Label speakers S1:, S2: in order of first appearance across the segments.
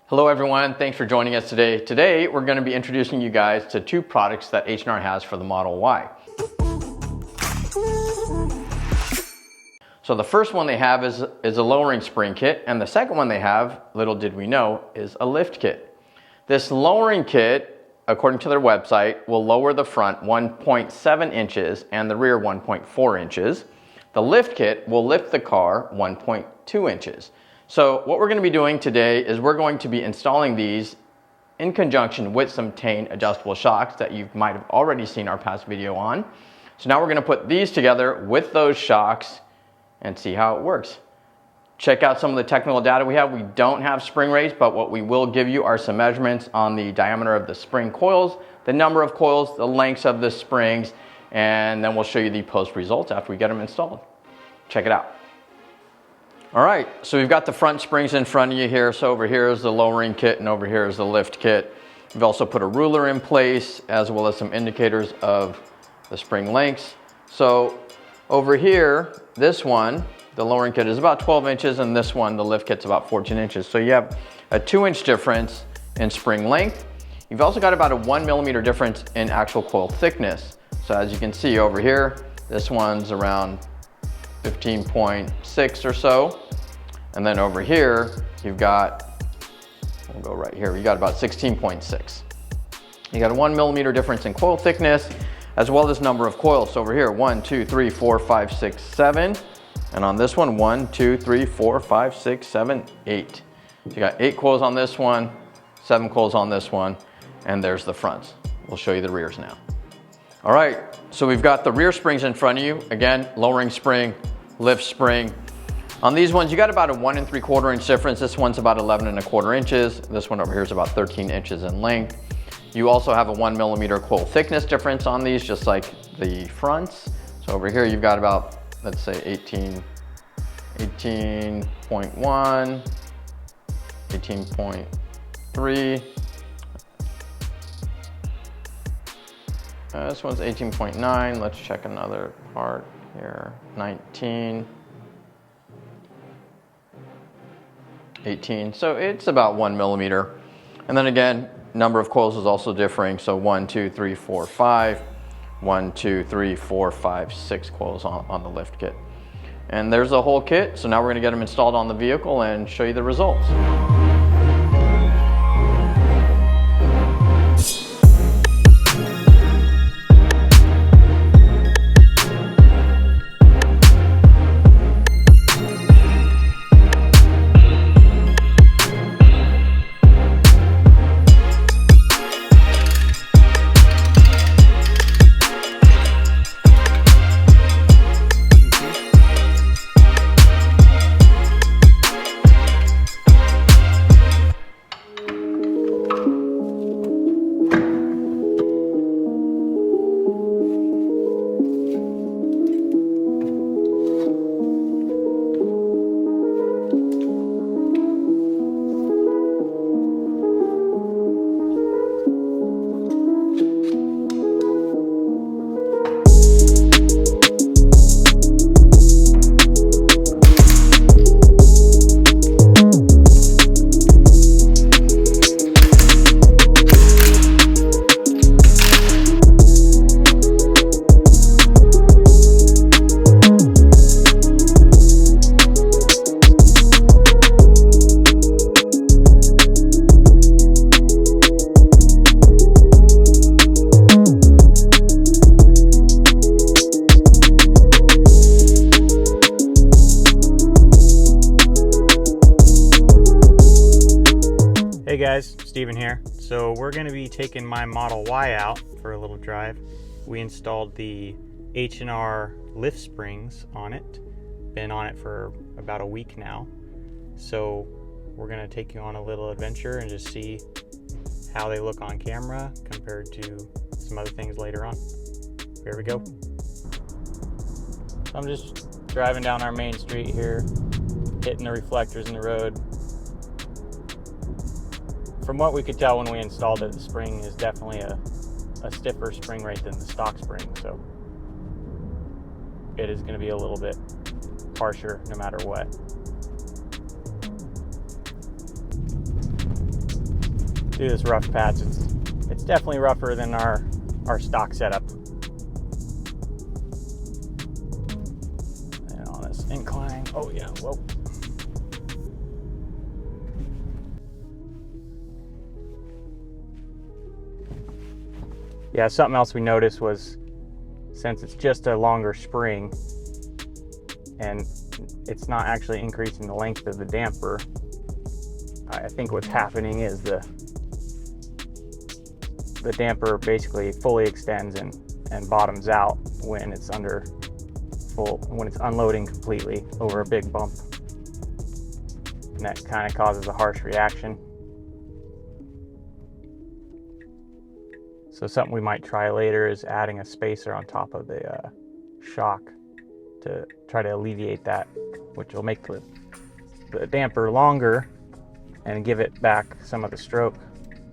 S1: Hello everyone, thanks for joining us today. Today we're going to be introducing you guys to two products that H&R has for the Model Y. So the first one they have is a lowering spring kit, and the second one they have, little did we know, is a lift kit. This lowering kit, according to their website, will lower the front 1.7 inches and the rear 1.4 inches. The lift kit will lift the car 1.2 inches. So what we're going to be doing today is we're going to be installing these in conjunction with some Tein adjustable shocks that you might have already seen our past video on. So now we're going to put these together with those shocks and see how it works. Check out some of the technical data we have. We don't have spring rates, but what we will give you are some measurements on the diameter of the spring coils, the number of coils, the lengths of the springs, and then we'll show you the post results after we get them installed. Check it out. All right, so we've got the front springs in front of you here. So over here is the lowering kit and over here is the lift kit. We've also put a ruler in place as well as some indicators of the spring lengths. So over here, this one, the lowering kit is about 12 inches and this one, the lift kit's about 14 inches. So you have a 2-inch difference in spring length. You've also got about a 1 millimeter difference in actual coil thickness. So as you can see over here, this one's around 15.6 or so. And then over here, you've got, we'll go right here, you got about 16.6. You got a 1 millimeter difference in coil thickness, as well as number of coils. So over here, 1, 2, 3, 4, 5, 6, 7. And on this one, 1, 2, 3, 4, 5, 6, 7, 8. So you got 8 coils on this one, 7 coils on this one, and there's the fronts. We'll show you the rears now. All right, so we've got the rear springs in front of you. Again, lowering spring, lift spring. On these ones, you got about a 1 3/4 inch difference. This one's about 11 1/4 inches. This one over here is about 13 inches in length. You also have a 1 millimeter coil thickness difference on these, just like the fronts. So over here, you've got about, let's say 18.1, 18.3. This one's 18.9. Let's check another part here. 19. 18, so it's about 1 millimeter. And then again, number of coils is also differing. So 1, 2, 3, 4, 5, 1, 2, 3, 4, 5, 6 coils on the lift kit. And there's the whole kit. So now we're gonna get them installed on the vehicle and show you the results.
S2: Hey guys, Steven here. So we're going to be taking my Model Y out for a little drive. We installed the H&R lift springs on it. Been on it for about a week now. So we're going to take you on a little adventure and just see how they look on camera compared to some other things later on. Here we go. So I'm just driving down our main street here, hitting the reflectors in the road. From what we could tell when we installed it, the spring is definitely a stiffer spring rate than the stock spring, so it is going to be a little bit harsher no matter what. do this rough patch. It's definitely rougher than our stock setup. And on this incline, oh yeah, whoa. Yeah, something else we noticed was, since it's just a longer spring and it's not actually increasing the length of the damper, I think what's happening is the damper basically fully extends and bottoms out when it's when it's unloading completely over a big bump. And that kind of causes a harsh reaction. So something we might try later is adding a spacer on top of the shock to try to alleviate that, which will make the damper longer and give it back some of the stroke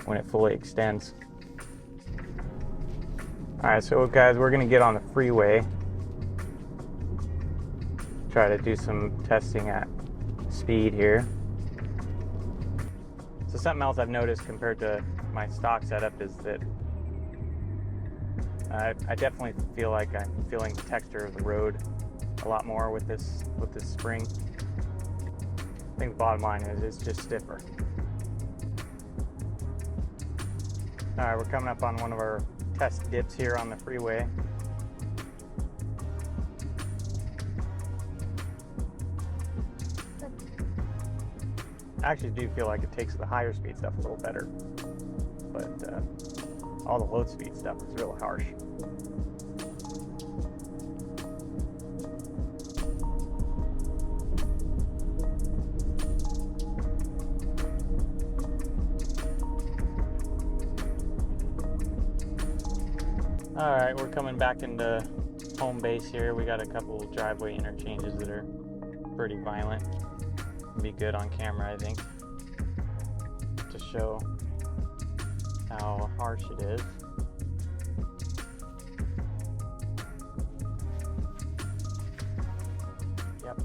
S2: when it fully extends. All right, so guys, we're gonna get on the freeway, try to do some testing at speed here. So something else I've noticed compared to my stock setup is that I definitely feel like I'm feeling the texture of the road a lot more with this spring. I think the bottom line is it's just stiffer. All right, we're coming up on one of our test dips here on the freeway. I actually do feel like it takes the higher speed stuff a little better, but all the low speed stuff is really harsh. All right, we're coming back into home base here. We got a couple driveway interchanges that are pretty violent. It'd be good on camera, I think, to show how harsh it is. Yep.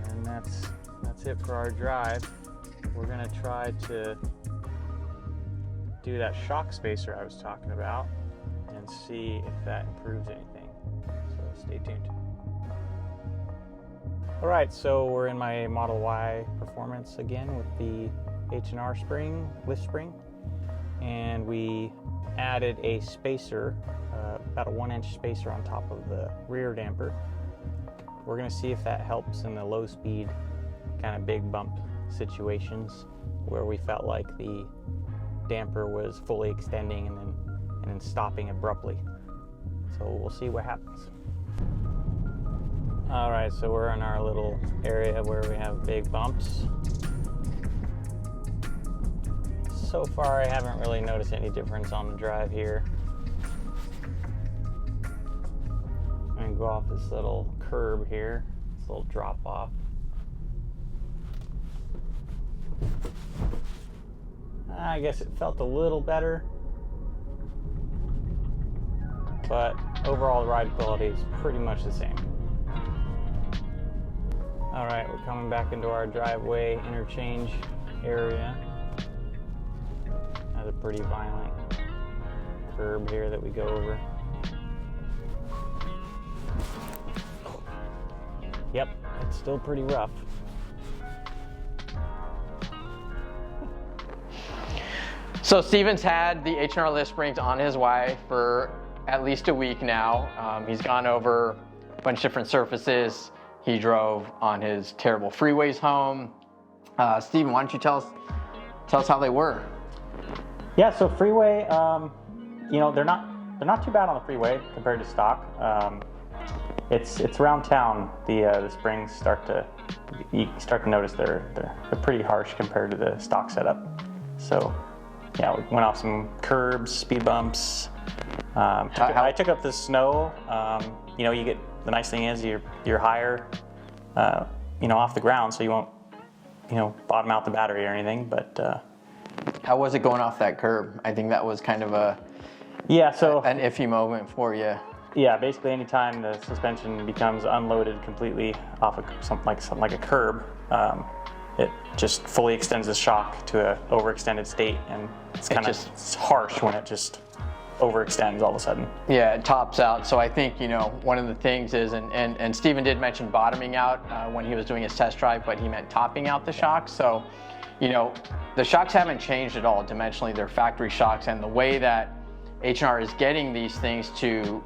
S2: And that's it for our drive. We're gonna try to do that shock spacer I was talking about and see if that improves anything. So stay tuned. All right, so we're in my Model Y Performance again with the H&R spring, lift spring, and we added a spacer, about a 1-inch spacer on top of the rear damper. We're gonna see if that helps in the low speed, kind of big bump situations where we felt like the damper was fully extending and then stopping abruptly. So we'll see what happens. All right, so we're in our little area where we have big bumps. So far, I haven't really noticed any difference on the drive here. I'm gonna go off this little curb here, this little drop off. I guess it felt a little better, but overall the ride quality is pretty much the same. All right, we're coming back into our driveway interchange area. Has a pretty violent curb here that we go over. Yep, it's still pretty rough.
S1: So Steven's had the H&R lift springs on his Y for at least a week now. He's gone over a bunch of different surfaces. He drove on his terrible freeways home. Steven, why don't you tell us how they were?
S2: Yeah, so freeway, you know, they're not too bad on the freeway compared to stock. It's around town the springs you start to notice they're pretty harsh compared to the stock setup. So yeah, we went off some curbs, speed bumps. I took up the snow. You know, the nice thing is you're higher, you know, off the ground, so you won't, you know, bottom out the battery or anything. But
S1: how was it going off that curb? I think that was kind of an iffy moment for you.
S2: Yeah, basically anytime the suspension becomes unloaded completely off of something like a curb, it just fully extends the shock to an overextended state, and it's kind of harsh when it just overextends all of a sudden.
S1: Yeah, it tops out. So I think, you know, one of the things is, and Steven did mention bottoming out when he was doing his test drive, but he meant topping out the shocks. So, you know, the shocks haven't changed at all dimensionally. They're factory shocks, and the way that H&R is getting these things to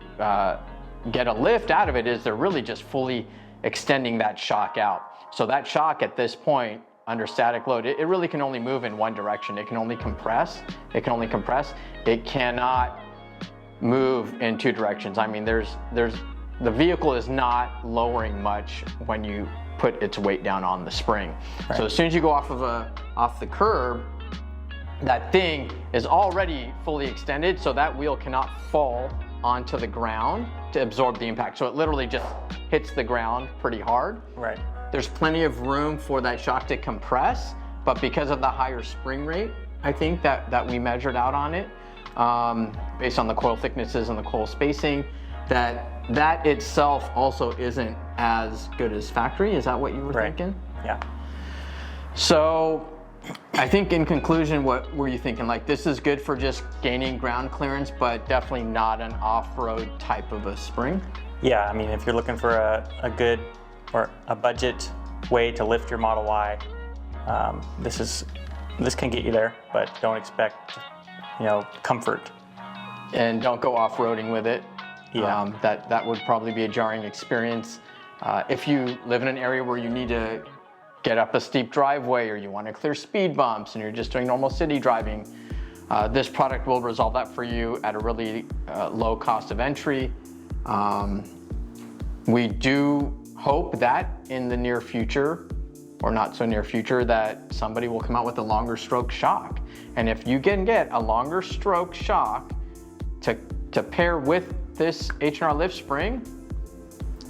S1: get a lift out of it is they're really just fully extending that shock out. So that shock at this point under static load, it really can only move in one direction. It can only compress. It can only compress. It cannot move in two directions. I mean, the vehicle is not lowering much when you put its weight down on the spring. Right. So as soon as you go off the curb, that thing is already fully extended, so that wheel cannot fall onto the ground to absorb the impact. So it literally just hits the ground pretty hard.
S2: Right.
S1: There's plenty of room for that shock to compress, but because of the higher spring rate, I think that we measured out on it, based on the coil thicknesses and the coil spacing, that itself also isn't as good as factory. Is that what you were thinking?
S2: Yeah.
S1: So I think in conclusion, what were you thinking? Like, this is good for just gaining ground clearance, but definitely not an off-road type of a spring?
S2: Yeah, I mean, if you're looking for a good or a budget way to lift your Model Y, this can get you there, but don't expect, you know, comfort.
S1: And don't go off-roading with it.
S2: Yeah.
S1: That would probably be a jarring experience. If you live in an area where you need to get up a steep driveway, or you want to clear speed bumps and you're just doing normal city driving, this product will resolve that for you at a really low cost of entry. We do hope that in the near future, or not so near future, that somebody will come out with a longer stroke shock. And if you can get a longer stroke shock to pair with this H&R lift spring,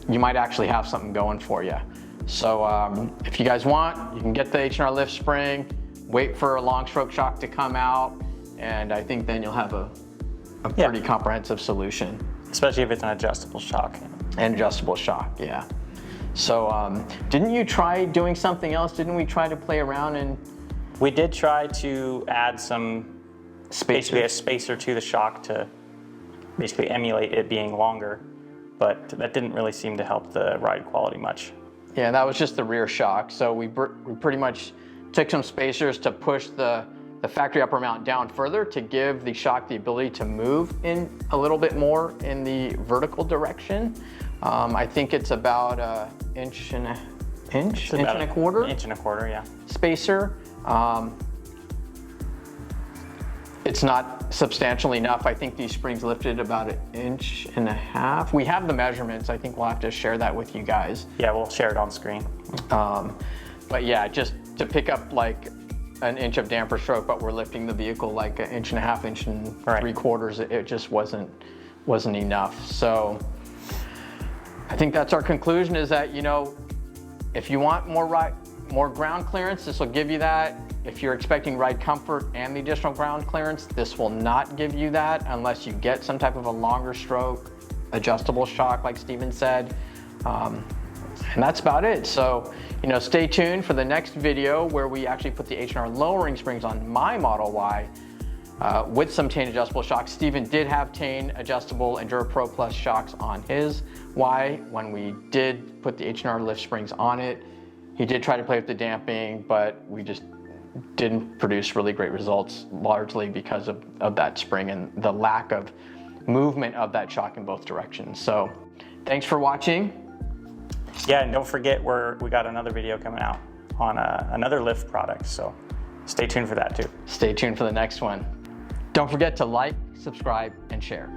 S1: you might actually have something going for you. So if you guys want, you can get the H&R lift spring, wait for a long stroke shock to come out, and I think then you'll have a pretty comprehensive solution.
S2: Especially if it's an adjustable shock.
S1: An adjustable shock, yeah. So didn't you try doing something else? Didn't we try to play around and...
S2: We did try to add some, basically a spacer to the shock to basically emulate it being longer, but that didn't really seem to help the ride quality much.
S1: Yeah, that was just the rear shock. So we pretty much took some spacers to push the factory upper mount down further to give the shock the ability to move in a little bit more in the vertical direction. I think it's about an inch and a quarter,
S2: yeah.
S1: Spacer. It's not substantially enough. I think these springs lifted about 1.5 inches. We have the measurements. I think we'll have to share that with you guys.
S2: Yeah, we'll share it on screen.
S1: But yeah, just to pick up like 1 inch of damper stroke, but we're lifting the vehicle like 1.5 inches, 1.75 inches. It just wasn't enough. So I think that's our conclusion, is that, you know, if you want more ground clearance, this will give you that. If you're expecting ride comfort and the additional ground clearance, this will not give you that unless you get some type of a longer stroke, adjustable shock, like Steven said. And that's about it. So, you know, stay tuned for the next video where we actually put the H&R lowering springs on my Model Y with some Tein adjustable shocks. Steven did have Tein adjustable Endura Pro Plus shocks on his Y when we did put the H&R lift springs on it. He did try to play with the damping, but we just didn't produce really great results, largely because of that spring and the lack of movement of that shock in both directions. So thanks for watching.
S2: Yeah, and don't forget we got another video coming out on another lift product, so stay tuned for that too.
S1: Stay tuned for the next one. Don't forget to like, subscribe, and share.